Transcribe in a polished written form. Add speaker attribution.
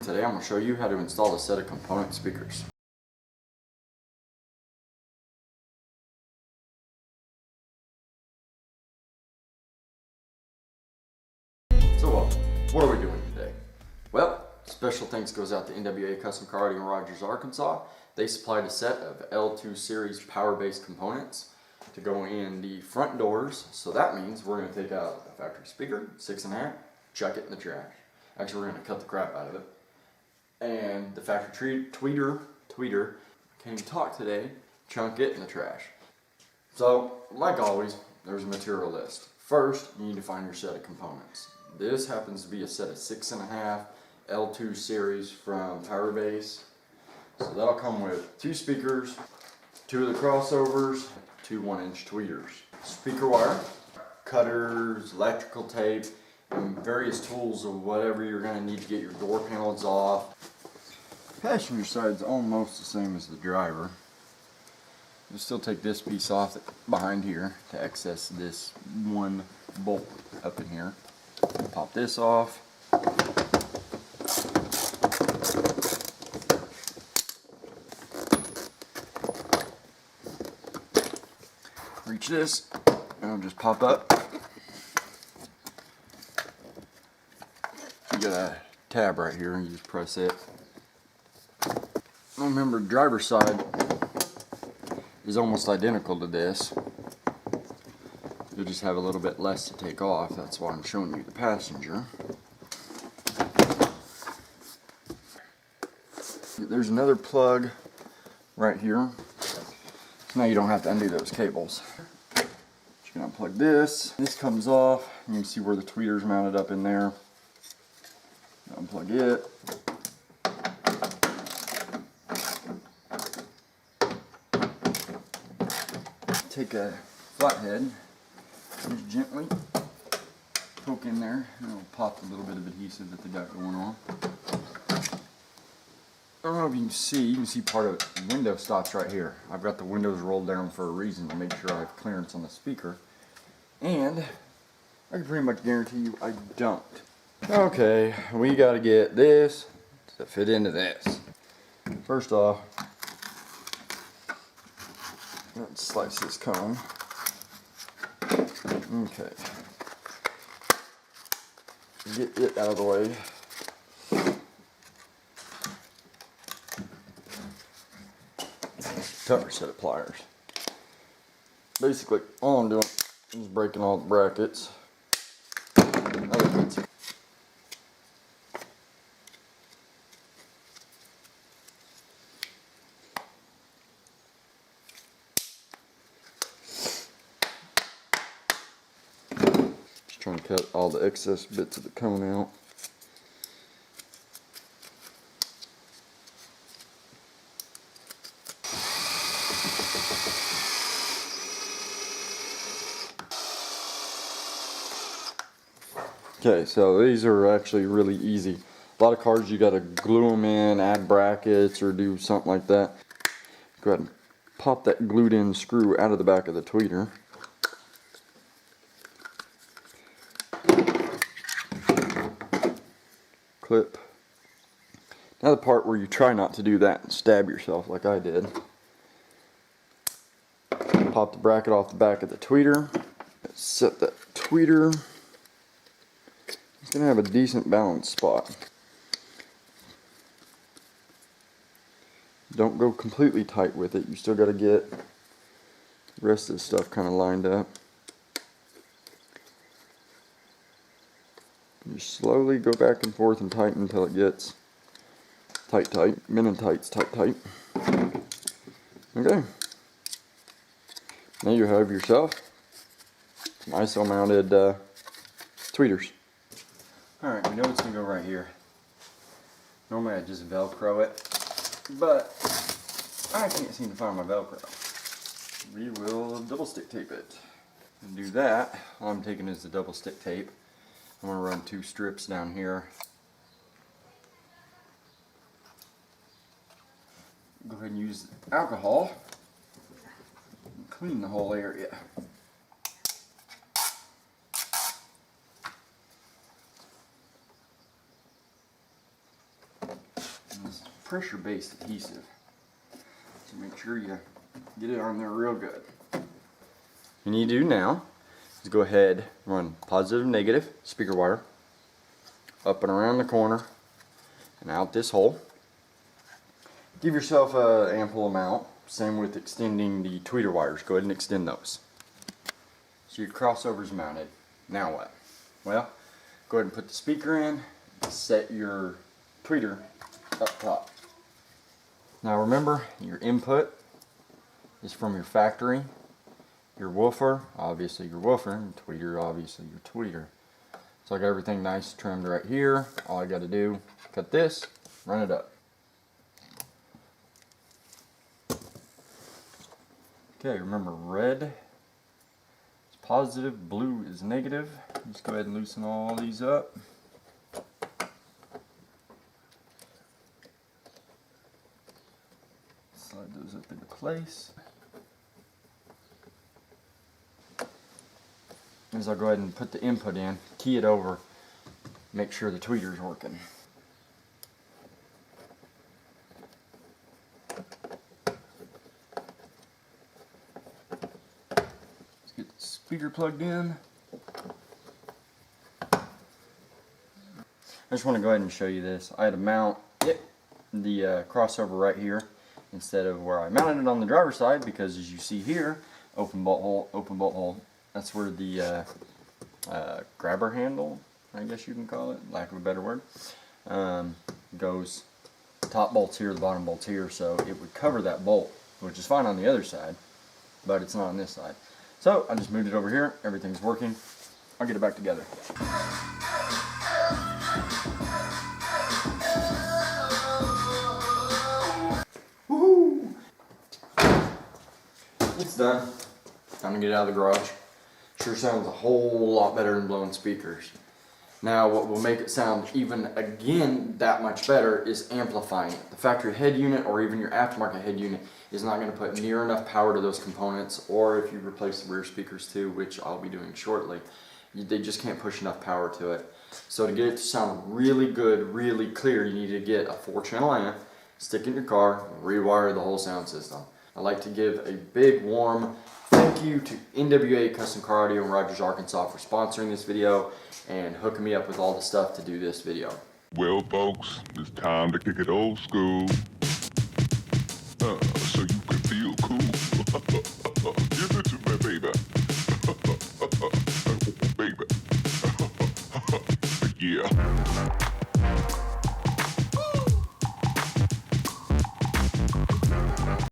Speaker 1: Today I'm going to show you how to install a set of component speakers. So what are we doing today? Well, special thanks goes out to NWA Custom Karting in Rogers, Arkansas. They supplied a set of L2 series Powerbass components to go in the front doors. So that means we're going to take out the factory speaker, 6.5, chuck it in the trash. Actually, we're going to cut the crap out of it. And the factory tweeter, can't even talk today, chunk it in the trash. So, like always, there's a material list. First, you need to find your set of components. This happens to be a set of 6.5 L2 series from Powerbass. So that'll come with 2 speakers, 2 of the crossovers, 2 1-inch tweeters, speaker wire, cutters, electrical tape, and various tools of whatever you're going to need to get your door panels off. Passenger side's almost the same as the driver. You'll still take this piece off behind here to access this one bolt up in here. Pop this off. Reach this and it'll just pop up. You got a tab right here and you just press it. Remember, driver's side is almost identical to this. You'll just have a little bit less to take off. That's why I'm showing you the passenger. There's another plug right here. So now you don't have to undo those cables. You can unplug this. This comes off. You can see where the tweeter's mounted up in there. Unplug it. Take a flathead, just gently poke in there, and it'll pop the little bit of adhesive that they got going on. I don't know if you can see part of the window stops right here. I've got the windows rolled down for a reason, to make sure I have clearance on the speaker. And I can pretty much guarantee you I don't. Okay, we got to get this to fit into this. First off, let's slice this cone. Okay. Get it out of the way. Tougher set of pliers. Basically, all I'm doing is breaking all the brackets. Trying to cut all the excess bits of the cone out. Okay, so these are actually really easy. A lot of cars you gotta glue them in, add brackets, or do something like that. Go ahead and pop that glued in screw out of the back of the tweeter. Clip. Now the part where you try not to do that and stab yourself like I did. Pop the bracket off the back of the tweeter. Set that tweeter. It's going to have a decent balance spot. Don't go completely tight with it. You still got to get the rest of the stuff kind of lined up. You slowly go back and forth and tighten until it gets tight. Men and tights, tight. Okay. Now you have yourself some ISO mounted tweeters. Alright, we know it's going to go right here. Normally I just Velcro it, but I can't seem to find my Velcro. We will double stick tape it. And do that, all I'm taking is the double stick tape. I'm going to run 2 strips down here. Go ahead and use alcohol and clean the whole area. pressure-based adhesive. So make sure you get it on there real good. What you need to do now is go ahead, run positive, negative speaker wire up and around the corner and out this hole. Give yourself an ample amount. Same with extending the tweeter wires. Go ahead and extend those. So your crossover's mounted. Now what? Well, go ahead and put the speaker in. Set your tweeter up top. Now remember, your input is from your factory. Your woofer, obviously your woofer, and tweeter, obviously your tweeter. So I got everything nice trimmed right here. All I got to do, cut this, run it up. Okay, remember red is positive, blue is negative. Just go ahead and loosen all these up. Slide those up into place. As I go ahead and put the input in, key it over, make sure the tweeter's working. Let's get the speaker plugged in. I just want to go ahead and show you this. I had to mount the crossover right here instead of where I mounted it on the driver's side, because as you see here, open bolt hole, open bolt hole. That's where the grabber handle, I guess you can call it, lack of a better word, goes. The top bolt's here, the bottom bolt's here, so it would cover that bolt, which is fine on the other side, but it's not on this side. So I just moved it over here. Everything's working. I'll get it back together. Woohoo! It's done. Time to get it out of the garage. Sure sounds a whole lot better than blowing speakers. Now what will make it sound even again that much better is amplifying it. The factory head unit or even your aftermarket head unit is not going to put near enough power to those components, or if you replace the rear speakers too, which I'll be doing shortly, they just can't push enough power to it. So to get it to sound really good, really clear, you need to get a 4-channel amp, stick it in your car, and rewire the whole sound system. I like to give a big warm thank you to NWA Custom Car Audio in Rogers, Arkansas for sponsoring this video and hooking me up with all the stuff to do this video.
Speaker 2: Well, folks, it's time to kick it old school, so you can feel cool.